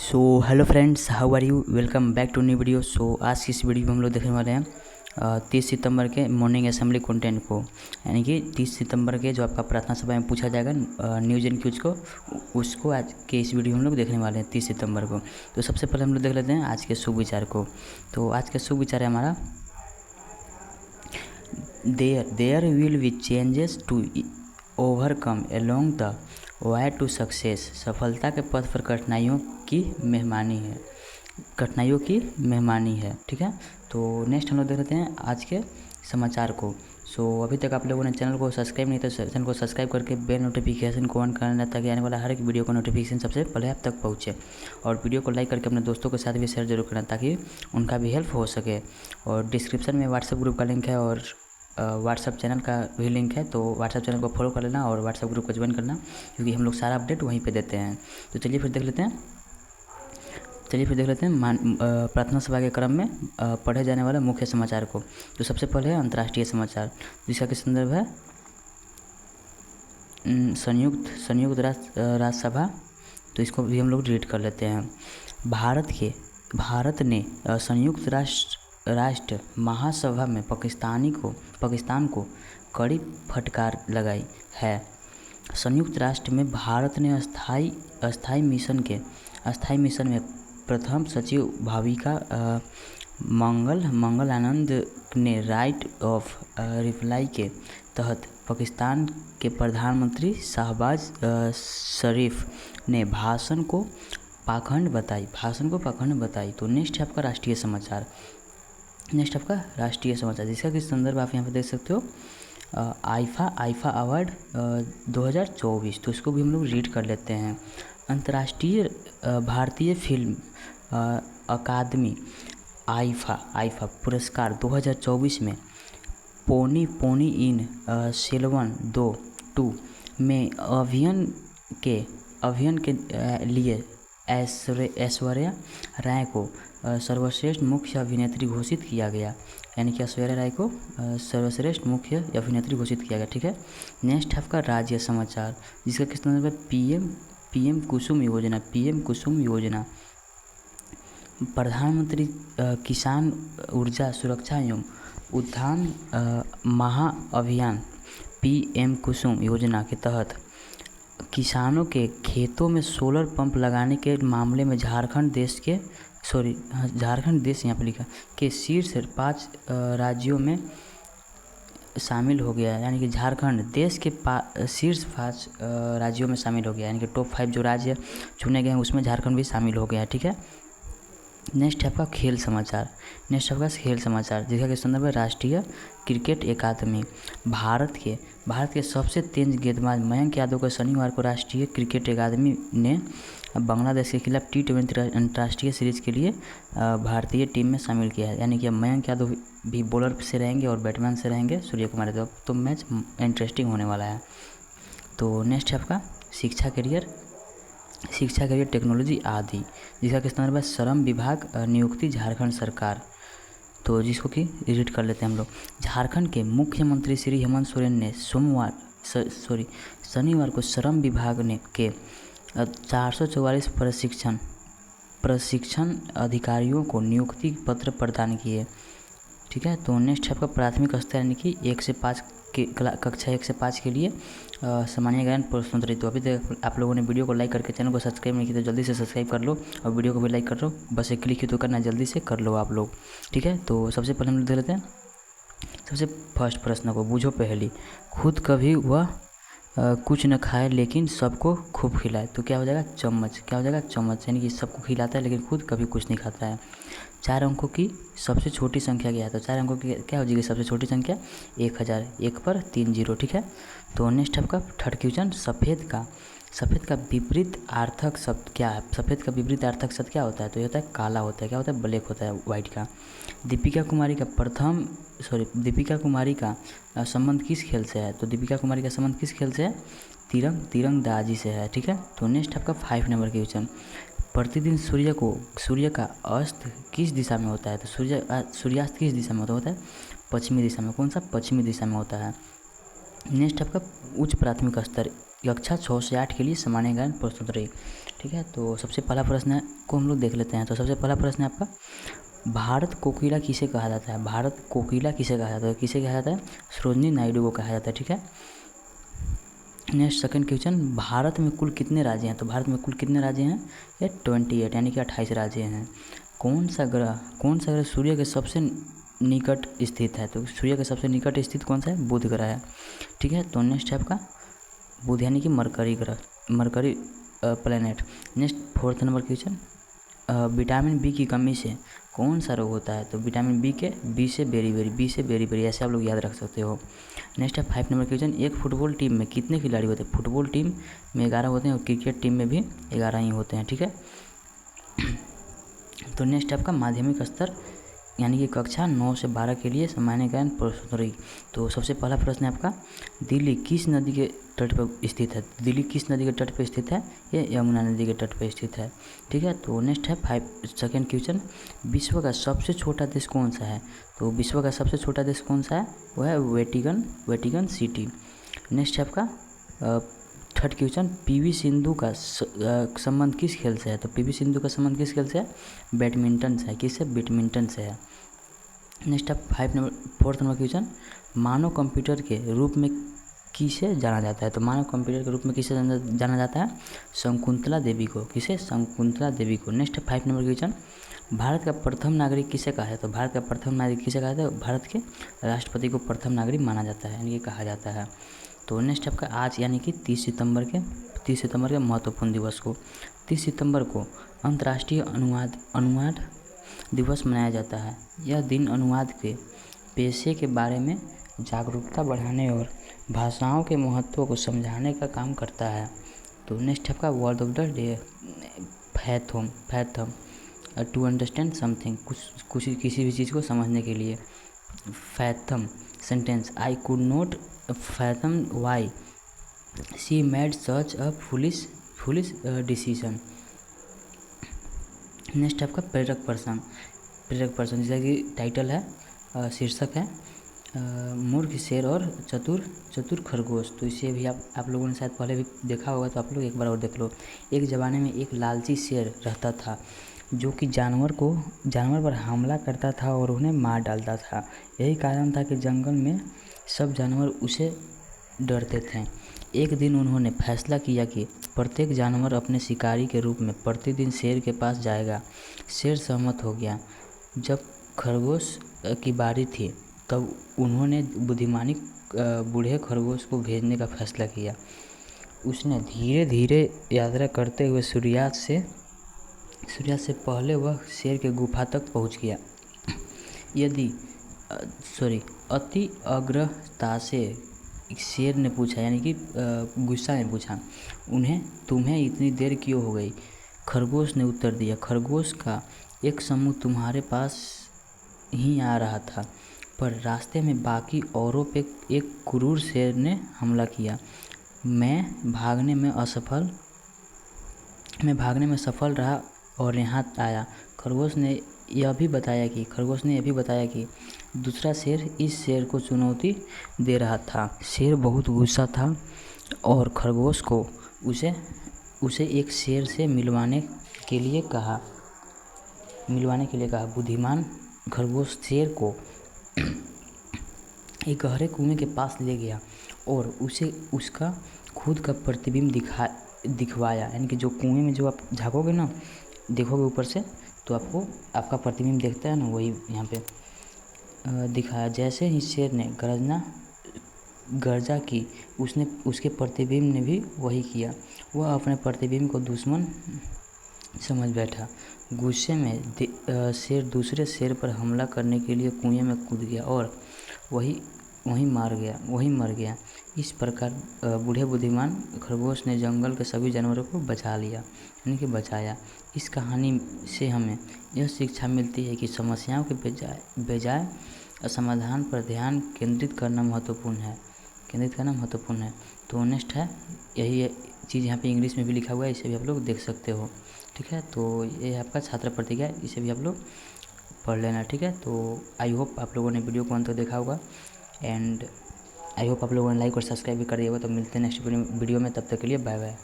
So hello friends, how are you. Welcome back to new video. So आज की इस video में हम लोग देखने वाले हैं 30 सितंबर के मॉर्निंग असेंबली कंटेंट को, यानी कि 30 सितंबर के जो आपका प्रार्थना सभा में पूछा जाएगा न्यूज एंड क्यूज को, उसको आज के इस वीडियो में हम लोग देखने वाले हैं 30 सितंबर को। तो सबसे पहले हम लोग देख लेते हैं आज के शुभ विचार को। तो आज का शुभ विचार है हमारा, there will be changes to overcome along the way to success. सफलता के पथ पर कठिनाइयों की मेहमानी है। ठीक है, तो नेक्स्ट हम लोग देख लेते हैं आज के समाचार को। सो अभी तक आप लोगों ने चैनल को सब्सक्राइब नहीं, तो चैनल को सब्सक्राइब करके बेल नोटिफिकेशन को ऑन करना, ताकि आने वाला हर एक वीडियो का नोटिफिकेशन सबसे पहले आप तक पहुँचे। और वीडियो को लाइक करके अपने दोस्तों के साथ भी शेयर जरूर करना, ताकि उनका भी हेल्प हो सके। और डिस्क्रिप्शन में व्हाट्सएप ग्रुप का लिंक है और व्हाट्सएप चैनल का भी लिंक है, तो व्हाट्सएप चैनल को फॉलो कर लेना और व्हाट्सएप ग्रुप को ज्वाइन करना, क्योंकि हम लोग सारा अपडेट वहीं पे देते हैं। तो चलिए फिर देख लेते हैं प्रार्थना सभा के क्रम में पढ़े जाने वाले मुख्य समाचार को। तो सबसे पहले है अंतर्राष्ट्रीय समाचार, जिसका कि संदर्भ है संयुक्त राष्ट्र सभा। तो इसको भी हम लोग रीड कर लेते हैं। भारत ने संयुक्त राष्ट्र महासभा में पाकिस्तान को कड़ी फटकार लगाई है। संयुक्त राष्ट्र में भारत ने अस्थाई मिशन में प्रथम सचिव भाविका मंगल आनंद ने राइट ऑफ रिप्लाई के तहत पाकिस्तान के प्रधानमंत्री शहबाज शरीफ ने भाषण को पाखंड बताई। तो नेक्स्ट है आपका राष्ट्रीय समाचार, जिसका कि संदर्भ आप यहाँ पर देख सकते हो, आईफा अवार्ड 2024। तो इसको भी हम लोग रीड कर लेते हैं। अंतर्राष्ट्रीय भारतीय फिल्म अकादमी आईफा पुरस्कार 2024 में पोनी इन सेल्वन 2 में अभिनय के लिए ऐश्वर्या राय को सर्वश्रेष्ठ मुख्य अभिनेत्री घोषित किया गया, यानी कि ऐश्वर्या राय को सर्वश्रेष्ठ मुख्य अभिनेत्री घोषित किया गया। ठीक है, नेक्स्ट है आपका राज्य समाचार, जिसका किस तरह है पीएम कुसुम योजना। प्रधानमंत्री किसान ऊर्जा सुरक्षा एवं उत्थान महाअभियान पीएम कुसुम योजना के तहत किसानों के खेतों में सोलर पंप लगाने के मामले में झारखंड देश यहाँ पर लिखा के शीर्ष 5 राज्यों में शामिल हो गया, यानी कि झारखंड देश के शीर्ष 5 राज्यों में शामिल हो गया, यानी कि टॉप 5 जो राज्य चुने गए हैं उसमें झारखंड भी शामिल हो गया है। ठीक है, नेक्स्ट है आपका खेल समाचार, जिसका कि संदर्भ है राष्ट्रीय क्रिकेट अकादमी। भारत के सबसे तेज गेंदबाज मयंक यादव को शनिवार को राष्ट्रीय क्रिकेट अकादमी ने बांग्लादेश के खिलाफ T20 अंतर्राष्ट्रीय सीरीज के लिए भारतीय टीम में शामिल किया है, यानी कि मयंक यादव भी बॉलर से रहेंगे और बैट्समैन से रहेंगे सूर्य कुमार यादव। तो मैच इंटरेस्टिंग होने वाला है। तो नेक्स्ट है आपका शिक्षा करियर टेक्नोलॉजी आदि, जिसका किस तरह है श्रम विभाग नियुक्ति झारखंड सरकार। तो जिसको कि रीड कर लेते हैं हम लोग। झारखंड के मुख्यमंत्री श्री हेमंत सोरेन ने शनिवार को श्रम विभाग के 444 प्रशिक्षण अधिकारियों को नियुक्ति पत्र प्रदान किए। ठीक है, तो नेक्स्ट है आपका प्राथमिक स्तर, यानी कि 1 से 5 की कक्षा 1 से 5 के लिए सामान्य ज्ञान प्रश्नोत्तरी। तो अभी तक आप लोगों ने वीडियो को लाइक करके चैनल को सब्सक्राइब नहीं किया, तो जल्दी से सब्सक्राइब कर लो और वीडियो को भी लाइक कर लो। बस एक क्लिक ही तो करना, जल्दी से कर लो आप लोग। ठीक है, तो सबसे पहले हम लोग देख लेते हैं सबसे फर्स्ट प्रश्न को। बूझो पहली, खुद कभी वह कुछ न खाए लेकिन सबको खूब खिलाए। तो क्या हो जाएगा चम्मच, यानी कि सबको खिलाता है लेकिन खुद कभी कुछ नहीं खाता है। 4 अंकों की सबसे छोटी संख्या क्या है? तो 4 अंकों की क्या हो जाएगी सबसे छोटी संख्या? 1000, 1 पर 3 0। ठीक है, तो नेक्स्ट आपका थर्ड क्वेश्चन, सफ़ेद का विपरीत अर्थक शब्द क्या है? सफ़ेद का विपरीत अर्थक शब्द क्या होता है? तो ये होता है काला होता है। क्या होता है? ब्लैक होता है, वाइट का। दीपिका कुमारी का संबंध किस खेल से है? तो दीपिका कुमारी का संबंध किस खेल से है? तीरंदाजी से है। ठीक है, तो नेक्स्ट आपका 5 नंबर क्वेश्चन, प्रतिदिन सूर्य का अस्त किस दिशा में होता है? तो सूर्यास्त किस दिशा में होता है? पश्चिमी दिशा में। कौन सा? पश्चिमी दिशा में होता है। नेक्स्ट आपका उच्च प्राथमिक स्तर कक्षा 6 से 8 के लिए सामान्य ज्ञान प्रश्नोत्तरी। ठीक है, तो सबसे पहला प्रश्न को हम लोग देख लेते हैं। तो सबसे पहला प्रश्न है आपका, भारत कोकिला किसे कहा जाता है? भारत कोकिला किसे कहा जाता है? किसे कहा जाता है? सरोजिनी नायडू को कहा जाता है। ठीक है, नेक्स्ट सेकंड क्वेश्चन, भारत में कुल कितने राज्य हैं? तो भारत में कुल कितने राज्य हैं? ये 28 यानी कि 28 राज्य हैं। कौन सा ग्रह सूर्य के सबसे निकट स्थित है? तो सूर्य के सबसे निकट स्थित कौन सा है? बुध ग्रह है। ठीक है, तो नेक्स्ट है आपका बुध यानी कि मरकरी ग्रह, mercury planet. Next fourth number question, vitamin B की कमी से कौन सा रोग होता है? तो विटामिन बी से बेरी ऐसे आप लोग याद रख सकते हो। नेक्स्ट है 5 नंबर क्वेश्चन, एक फुटबॉल टीम में कितने खिलाड़ी होते हैं? फुटबॉल टीम में 11 होते हैं और क्रिकेट टीम में भी 11 ही होते हैं। ठीक है, तो नेक्स्ट आपका माध्यमिक स्तर यानी कि कक्षा 9 से 12 के लिए सामान्य ज्ञान प्रश्नोत्तरी। तो सबसे पहला प्रश्न है आपका, दिल्ली किस नदी के तट पर स्थित है? दिल्ली किस नदी के तट पर स्थित है? ये यमुना नदी के तट पर स्थित है। ठीक है, तो नेक्स्ट है सेकंड क्वेश्चन, विश्व का सबसे छोटा देश कौन सा है? तो विश्व का सबसे छोटा देश कौन सा है? वो है वेटिकन सिटी। नेक्स्ट है आपका थर्ड क्वेश्चन, पीवी सिंधु का संबंध किस खेल से है? तो पीवी सिंधु का संबंध किस खेल से है? बैडमिंटन से है। किससे? बैडमिंटन से है। नेक्स्ट आप फोर्थ नंबर क्वेश्चन, मानव कंप्यूटर के रूप में किसे जाना जाता है? तो मानव कंप्यूटर के रूप में किसे जाना जाता है? शकुंतला देवी को। किसे? शकुंतला देवी को। नेक्स्ट 5 नंबर क्वेश्चन, भारत का प्रथम नागरिक किसे कहा है? तो भारत का प्रथम नागरिक किसे कहा जाता है? भारत के राष्ट्रपति को प्रथम नागरिक माना जाता है, यानी कि कहा जाता है। तो नेक्स्ट आपका आज यानी कि 30 सितंबर के महत्वपूर्ण दिवस को 30 सितंबर को अंतर्राष्ट्रीय अनुवाद दिवस मनाया जाता है। यह दिन अनुवाद के पेशे के बारे में जागरूकता बढ़ाने और भाषाओं के महत्व को समझाने का काम करता है। तो नेक्स्ट आपका word of the day, fathom to understand something, किसी भी चीज़ को समझने के लिए। Fathom sentence, I could not fathom why she made such a foolish decision. Next आपका प्रेरक प्रश्न जैसा कि टाइटल है, शीर्षक है मूर्ख शेर और चतुर खरगोश। तो इसे भी आप लोगों ने शायद पहले भी देखा होगा, तो आप लोग एक बार और देख लो। एक ज़माने में एक लालची शेर रहता था जो कि जानवर पर हमला करता था और उन्हें मार डालता था। यही कारण था कि जंगल में सब जानवर उसे डरते थे। एक दिन उन्होंने फैसला किया कि प्रत्येक जानवर अपने शिकारी के रूप में प्रतिदिन शेर के पास जाएगा। शेर सहमत हो गया। जब खरगोश की बारी थी तब उन्होंने बुद्धिमानी बूढ़े खरगोश को भेजने का फैसला किया। उसने धीरे धीरे यात्रा करते हुए सूर्यास्त से पहले वह शेर के गुफा तक पहुंच गया। अति आग्रहता से शेर ने पूछा, यानी कि गुस्सा में पूछा, तुम्हें इतनी देर क्यों हो गई? खरगोश ने उत्तर दिया, खरगोश का एक समूह तुम्हारे पास ही आ रहा था, पर रास्ते में बाकी औरों पे एक क्रूर शेर ने हमला किया। मैं भागने में सफल रहा और यहाँ आया। खरगोश ने यह भी बताया कि दूसरा शेर इस शेर को चुनौती दे रहा था। शेर बहुत गुस्सा था और खरगोश को उसे एक शेर से मिलवाने के लिए कहा। बुद्धिमान खरगोश शेर को एक गहरे कुएं के पास ले गया और उसे उसका खुद का प्रतिबिंब दिखवाया। यानी कि जो कुएं में जो आप झाँकोगे ना, देखोगे ऊपर से, तो आपको आपका प्रतिबिंब देखता है ना, वही यहाँ पे दिखाया। जैसे ही शेर ने गर्जा की, उसके प्रतिबिंब ने भी वही किया। वह अपने प्रतिबिंब को दुश्मन समझ बैठा। गुस्से में शेर दूसरे शेर पर हमला करने के लिए कुएं में कूद गया और वहीं मर गया। इस प्रकार बूढ़े बुद्धिमान खरगोश ने जंगल के सभी जानवरों को बचा लिया, यानी कि बचाया। इस कहानी से हमें यह शिक्षा मिलती है कि समस्याओं के बजाय समाधान पर ध्यान केंद्रित करना महत्वपूर्ण है। तो नेक्स्ट है, यही चीज़ यहाँ पे इंग्लिश में भी लिखा हुआ है, इसे भी आप लोग देख सकते हो। ठीक है, तो ये आपका छात्र प्रतिज्ञा है, इसे भी आप लोग पढ़ लेना। ठीक है, तो आई होप आप लोगों ने वीडियो को अंत तक देखा होगा एंड आई होप आप लोगों ने लाइक और सब्सक्राइब भी कर दिया होगा। तो मिलते हैं नेक्स्ट वीडियो में, तब तक के लिए बाय बाय।